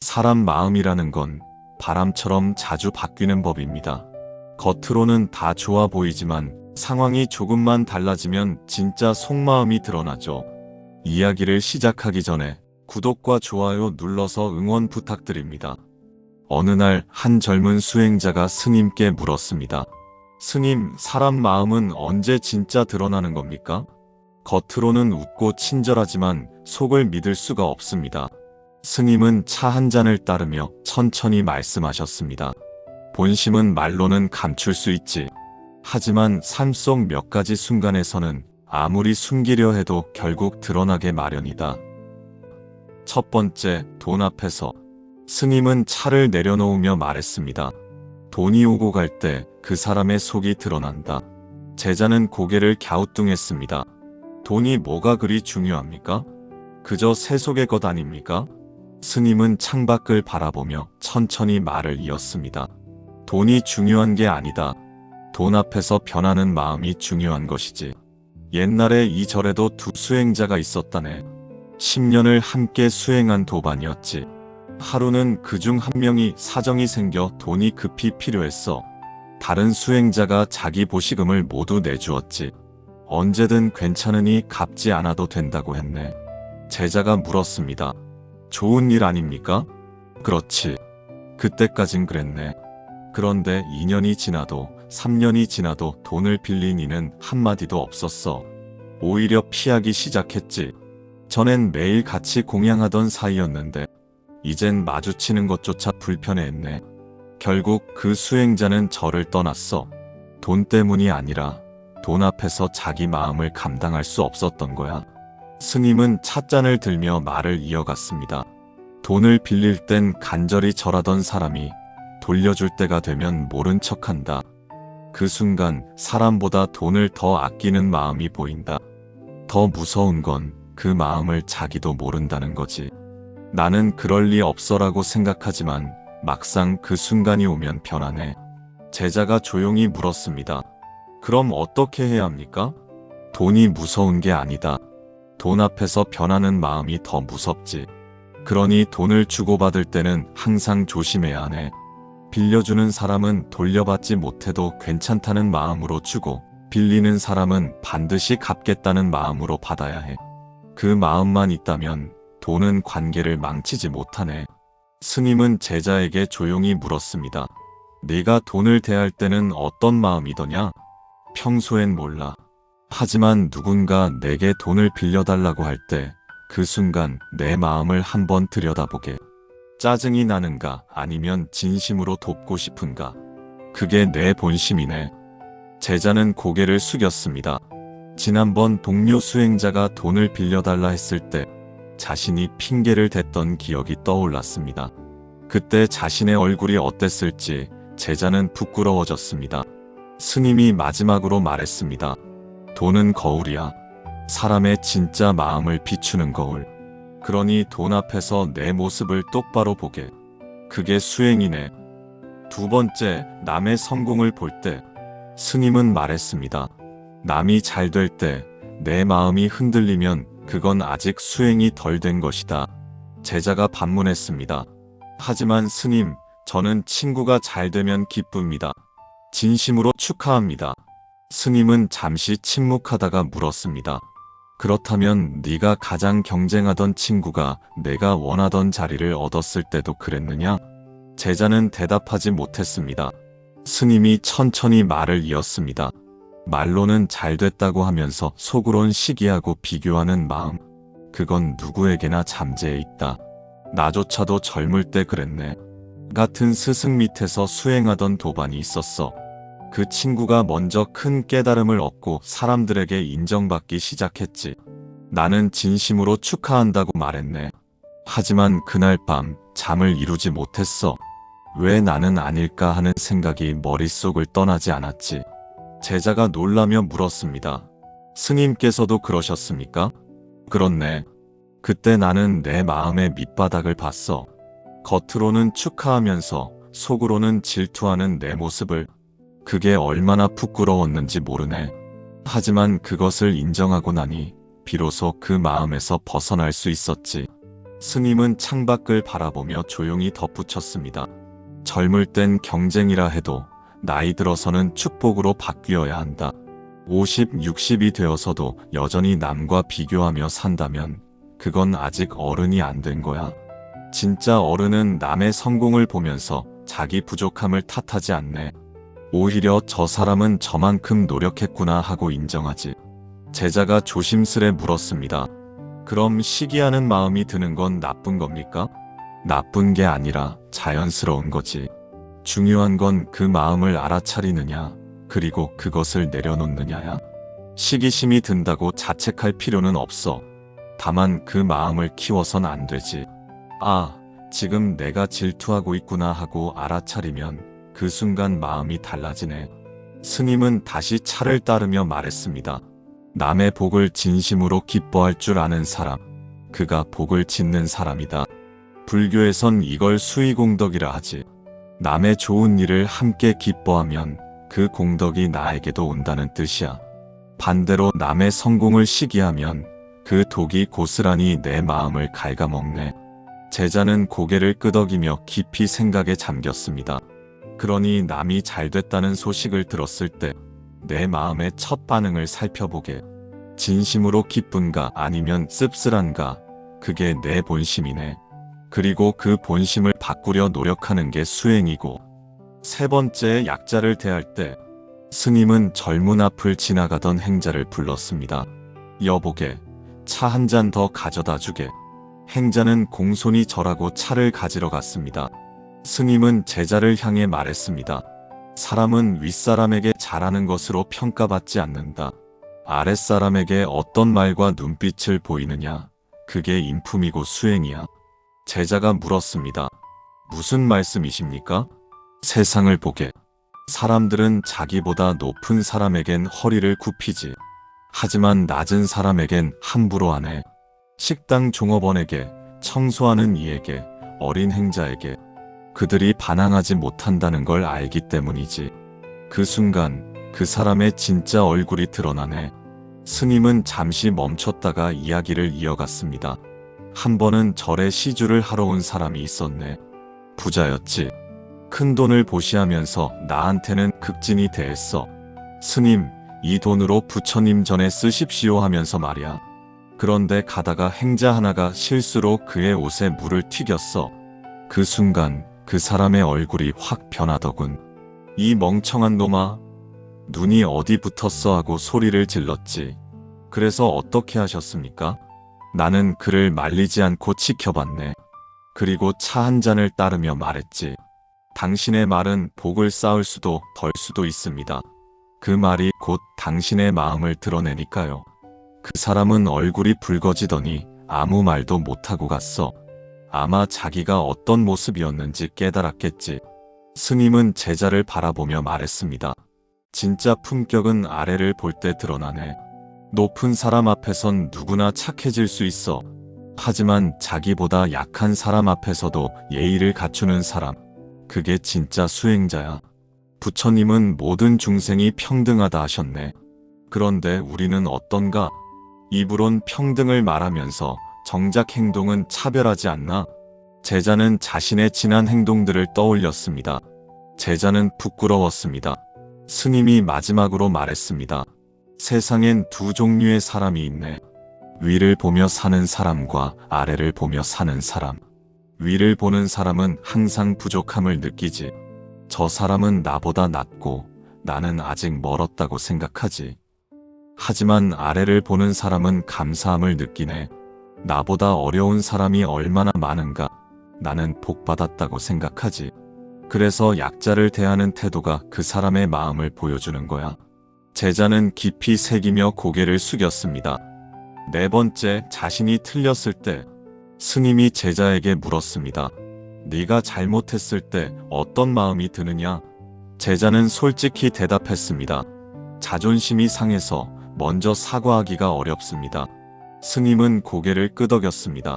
사람 마음이라는 건 바람처럼 자주 바뀌는 법입니다. 겉으로는 다 좋아 보이지만 상황이 조금만 달라지면 진짜 속마음이 드러나죠. 이야기를 시작하기 전에 구독과 좋아요 눌러서 응원 부탁드립니다. 어느 날 한 젊은 수행자가 스님께 물었습니다. 스님, 사람 마음은 언제 진짜 드러나는 겁니까? 겉으로는 웃고 친절하지만 속을 믿을 수가 없습니다. 스님은 차 한 잔을 따르며 천천히 말씀하셨습니다. 본심은 말로는 감출 수 있지. 하지만 삶 속 몇 가지 순간에서는 아무리 숨기려 해도 결국 드러나게 마련이다. 첫 번째, 돈 앞에서. 스님은 차를 내려놓으며 말했습니다. 돈이 오고 갈 때 그 사람의 속이 드러난다. 제자는 고개를 갸우뚱했습니다. 돈이 뭐가 그리 중요합니까? 그저 세속의 것 아닙니까? 스님은 창밖을 바라보며 천천히 말을 이었습니다. 돈이 중요한 게 아니다. 돈 앞에서 변하는 마음이 중요한 것이지. 옛날에 이 절에도 두 수행자가 있었다네. 10년을 함께 수행한 도반이었지. 하루는 그중 한 명이 사정이 생겨 돈이 급히 필요했어. 다른 수행자가 자기 보시금을 모두 내주었지. 언제든 괜찮으니 갚지 않아도 된다고 했네. 제자가 물었습니다. 좋은 일 아닙니까? 그렇지. 그때까진 그랬네. 그런데 2년이 지나도 3년이 지나도 돈을 빌린 이는 한마디도 없었어. 오히려 피하기 시작했지. 전엔 매일 같이 공양하던 사이였는데 이젠 마주치는 것조차 불편해했네. 결국 그 수행자는 절을 떠났어. 돈 때문이 아니라 돈 앞에서 자기 마음을 감당할 수 없었던 거야. 스님은 찻잔을 들며 말을 이어갔습니다. 돈을 빌릴 땐 간절히 절하던 사람이 돌려줄 때가 되면 모른 척한다. 그 순간 사람보다 돈을 더 아끼는 마음이 보인다. 더 무서운 건 그 마음을 자기도 모른다는 거지. 나는 그럴 리 없어라고 생각하지만 막상 그 순간이 오면 변하네. 제자가 조용히 물었습니다. 그럼 어떻게 해야 합니까? 돈이 무서운 게 아니다. 돈 앞에서 변하는 마음이 더 무섭지. 그러니 돈을 주고받을 때는 항상 조심해야 하네. 빌려주는 사람은 돌려받지 못해도 괜찮다는 마음으로 주고, 빌리는 사람은 반드시 갚겠다는 마음으로 받아야 해. 그 마음만 있다면 돈은 관계를 망치지 못하네. 스님은 제자에게 조용히 물었습니다. 네가 돈을 대할 때는 어떤 마음이더냐? 평소엔 몰라. 하지만 누군가 내게 돈을 빌려달라고 할 때 그 순간 내 마음을 한번 들여다보게. 짜증이 나는가 아니면 진심으로 돕고 싶은가. 그게 내 본심이네. 제자는 고개를 숙였습니다. 지난번 동료 수행자가 돈을 빌려달라 했을 때 자신이 핑계를 댔던 기억이 떠올랐습니다. 그때 자신의 얼굴이 어땠을지 제자는 부끄러워졌습니다. 스님이 마지막으로 말했습니다. 돈은 거울이야. 사람의 진짜 마음을 비추는 거울. 그러니 돈 앞에서 내 모습을 똑바로 보게. 그게 수행이네. 두 번째, 남의 성공을 볼 때. 스님은 말했습니다. 남이 잘 될 때 내 마음이 흔들리면 그건 아직 수행이 덜 된 것이다. 제자가 반문했습니다. 하지만 스님, 저는 친구가 잘 되면 기쁩니다. 진심으로 축하합니다. 스님은 잠시 침묵하다가 물었습니다. 그렇다면 네가 가장 경쟁하던 친구가 내가 원하던 자리를 얻었을 때도 그랬느냐? 제자는 대답하지 못했습니다. 스님이 천천히 말을 이었습니다. 말로는 잘 됐다고 하면서 속으론 시기하고 비교하는 마음. 그건 누구에게나 잠재해 있다. 나조차도 젊을 때 그랬네. 같은 스승 밑에서 수행하던 도반이 있었어. 그 친구가 먼저 큰 깨달음을 얻고 사람들에게 인정받기 시작했지. 나는 진심으로 축하한다고 말했네. 하지만 그날 밤 잠을 이루지 못했어. 왜 나는 아닐까 하는 생각이 머릿속을 떠나지 않았지. 제자가 놀라며 물었습니다. 스님께서도 그러셨습니까? 그렇네. 그때 나는 내 마음의 밑바닥을 봤어. 겉으로는 축하하면서 속으로는 질투하는 내 모습을. 그게 얼마나 부끄러웠는지 모르네. 하지만 그것을 인정하고 나니 비로소 그 마음에서 벗어날 수 있었지. 스님은 창밖을 바라보며 조용히 덧붙였습니다. 젊을 땐 경쟁이라 해도 나이 들어서는 축복으로 바뀌어야 한다. 50, 60이 되어서도 여전히 남과 비교하며 산다면 그건 아직 어른이 안 된 거야. 진짜 어른은 남의 성공을 보면서 자기 부족함을 탓하지 않네. 오히려 저 사람은 저만큼 노력했구나 하고 인정하지. 제자가 조심스레 물었습니다. 그럼 시기하는 마음이 드는 건 나쁜 겁니까? 나쁜 게 아니라 자연스러운 거지. 중요한 건 그 마음을 알아차리느냐, 그리고 그것을 내려놓느냐야. 시기심이 든다고 자책할 필요는 없어. 다만 그 마음을 키워선 안 되지. 아, 지금 내가 질투하고 있구나 하고 알아차리면 그 순간 마음이 달라지네. 스님은 다시 차를 따르며 말했습니다. 남의 복을 진심으로 기뻐할 줄 아는 사람, 그가 복을 짓는 사람이다. 불교에선 이걸 수의공덕이라 하지. 남의 좋은 일을 함께 기뻐하면 그 공덕이 나에게도 온다는 뜻이야. 반대로 남의 성공을 시기하면 그 독이 고스란히 내 마음을 갉아먹네. 제자는 고개를 끄덕이며 깊이 생각에 잠겼습니다. 그러니 남이 잘 됐다는 소식을 들었을 때 내 마음의 첫 반응을 살펴보게. 진심으로 기쁜가 아니면 씁쓸한가, 그게 내 본심이네. 그리고 그 본심을 바꾸려 노력하는 게 수행이고. 세 번째, 약자를 대할 때 스님은 젊은 앞을 지나가던 행자를 불렀습니다. 여보게, 차 한 잔 더 가져다 주게. 행자는 공손히 절하고 차를 가지러 갔습니다. 스님은 제자를 향해 말했습니다. 사람은 윗사람에게 잘하는 것으로 평가받지 않는다. 아랫사람에게 어떤 말과 눈빛을 보이느냐, 그게 인품이고 수행이야. 제자가 물었습니다. 무슨 말씀이십니까? 세상을 보게. 사람들은 자기보다 높은 사람에겐 허리를 굽히지. 하지만 낮은 사람에겐 함부로 안 해. 식당 종업원에게, 청소하는 이에게, 어린 행자에게 그들이 반항하지 못한다는 걸 알기 때문이지. 그 순간 그 사람의 진짜 얼굴이 드러나네. 스님은 잠시 멈췄다가 이야기를 이어갔습니다. 한 번은 절에 시주를 하러 온 사람이 있었네. 부자였지. 큰 돈을 보시하면서 나한테는 극진히 대했어. 스님, 이 돈으로 부처님 전에 쓰십시오 하면서 말이야. 그런데 가다가 행자 하나가 실수로 그의 옷에 물을 튀겼어. 그 순간 그 사람의 얼굴이 확 변하더군. 이 멍청한 놈아, 눈이 어디 붙었어 하고 소리를 질렀지. 그래서 어떻게 하셨습니까? 나는 그를 말리지 않고 지켜봤네. 그리고 차 한 잔을 따르며 말했지. 당신의 말은 복을 쌓을 수도 덜 수도 있습니다. 그 말이 곧 당신의 마음을 드러내니까요. 그 사람은 얼굴이 붉어지더니 아무 말도 못하고 갔어. 아마 자기가 어떤 모습이었는지 깨달았겠지. 스님은 제자를 바라보며 말했습니다. 진짜 품격은 아래를 볼 때 드러나네. 높은 사람 앞에선 누구나 착해질 수 있어. 하지만 자기보다 약한 사람 앞에서도 예의를 갖추는 사람, 그게 진짜 수행자야. 부처님은 모든 중생이 평등하다 하셨네. 그런데 우리는 어떤가? 입으론 평등을 말하면서 정작 행동은 차별하지 않나? 제자는 자신의 지난 행동들을 떠올렸습니다. 제자는 부끄러웠습니다. 스님이 마지막으로 말했습니다. 세상엔 두 종류의 사람이 있네. 위를 보며 사는 사람과 아래를 보며 사는 사람. 위를 보는 사람은 항상 부족함을 느끼지. 저 사람은 나보다 낫고 나는 아직 멀었다고 생각하지. 하지만 아래를 보는 사람은 감사함을 느끼네. 나보다 어려운 사람이 얼마나 많은가. 나는 복받았다고 생각하지. 그래서 약자를 대하는 태도가 그 사람의 마음을 보여주는 거야. 제자는 깊이 새기며 고개를 숙였습니다. 네 번째, 자신이 틀렸을 때 스님이 제자에게 물었습니다. 네가 잘못했을 때 어떤 마음이 드느냐? 제자는 솔직히 대답했습니다. 자존심이 상해서 먼저 사과하기가 어렵습니다. 스님은 고개를 끄덕였습니다.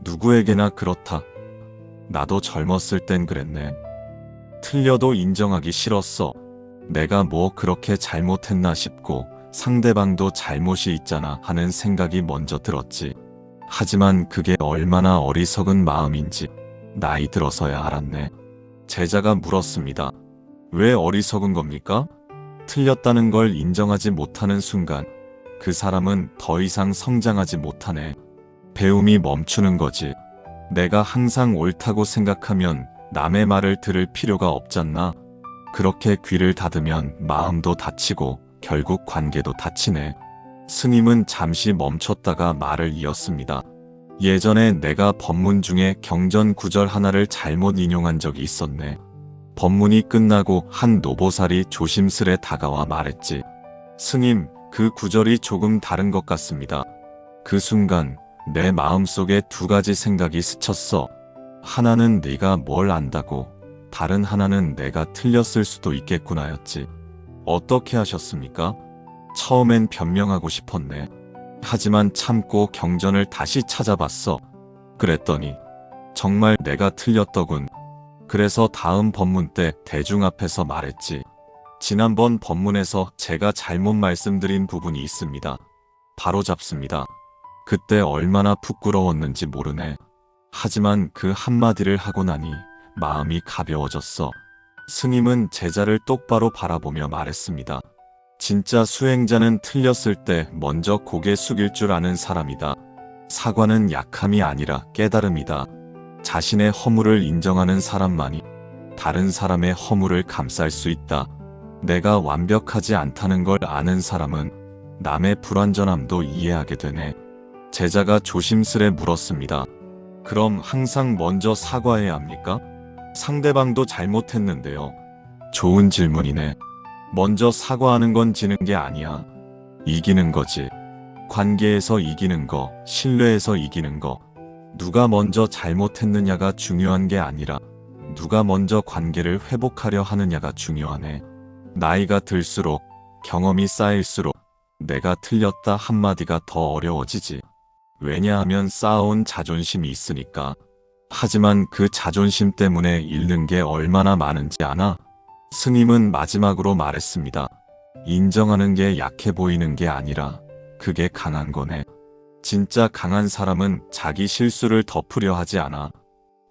누구에게나 그렇다. 나도 젊었을 땐 그랬네. 틀려도 인정하기 싫었어. 내가 뭐 그렇게 잘못했나 싶고 상대방도 잘못이 있잖아 하는 생각이 먼저 들었지. 하지만 그게 얼마나 어리석은 마음인지 나이 들어서야 알았네. 제자가 물었습니다. 왜 어리석은 겁니까? 틀렸다는 걸 인정하지 못하는 순간 그 사람은 더 이상 성장하지 못하네. 배움이 멈추는 거지. 내가 항상 옳다고 생각하면 남의 말을 들을 필요가 없잖나. 그렇게 귀를 닫으면 마음도 닫히고 결국 관계도 닫히네. 스님은 잠시 멈췄다가 말을 이었습니다. 예전에 내가 법문 중에 경전 구절 하나를 잘못 인용한 적이 있었네. 법문이 끝나고 한 노보살이 조심스레 다가와 말했지. 스님, 그 구절이 조금 다른 것 같습니다. 그 순간 내 마음속에 두 가지 생각이 스쳤어. 하나는 네가 뭘 안다고, 다른 하나는 내가 틀렸을 수도 있겠구나였지. 어떻게 하셨습니까? 처음엔 변명하고 싶었네. 하지만 참고 경전을 다시 찾아봤어. 그랬더니 정말 내가 틀렸더군. 그래서 다음 법문 때 대중 앞에서 말했지. 지난번 법문에서 제가 잘못 말씀드린 부분이 있습니다. 바로 잡습니다. 그때 얼마나 부끄러웠는지 모르네. 하지만 그 한마디를 하고 나니 마음이 가벼워졌어. 스님은 제자를 똑바로 바라보며 말했습니다. 진짜 수행자는 틀렸을 때 먼저 고개 숙일 줄 아는 사람이다. 사과는 약함이 아니라 깨달음이다. 자신의 허물을 인정하는 사람만이 다른 사람의 허물을 감쌀 수 있다. 내가 완벽하지 않다는 걸 아는 사람은 남의 불완전함도 이해하게 되네. 제자가 조심스레 물었습니다. 그럼 항상 먼저 사과해야 합니까? 상대방도 잘못했는데요. 좋은 질문이네. 먼저 사과하는 건 지는 게 아니야. 이기는 거지. 관계에서 이기는 거, 신뢰에서 이기는 거. 누가 먼저 잘못했느냐가 중요한 게 아니라 누가 먼저 관계를 회복하려 하느냐가 중요하네. 나이가 들수록, 경험이 쌓일수록 내가 틀렸다 한마디가 더 어려워지지. 왜냐하면 쌓아온 자존심이 있으니까. 하지만 그 자존심 때문에 잃는 게 얼마나 많은지 아나? 스님은 마지막으로 말했습니다. 인정하는 게 약해 보이는 게 아니라 그게 강한 거네. 진짜 강한 사람은 자기 실수를 덮으려 하지 않아.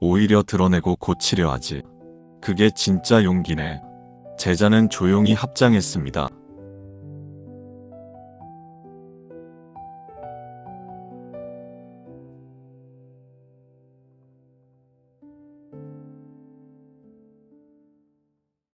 오히려 드러내고 고치려 하지. 그게 진짜 용기네. 제자는 조용히 합장했습니다.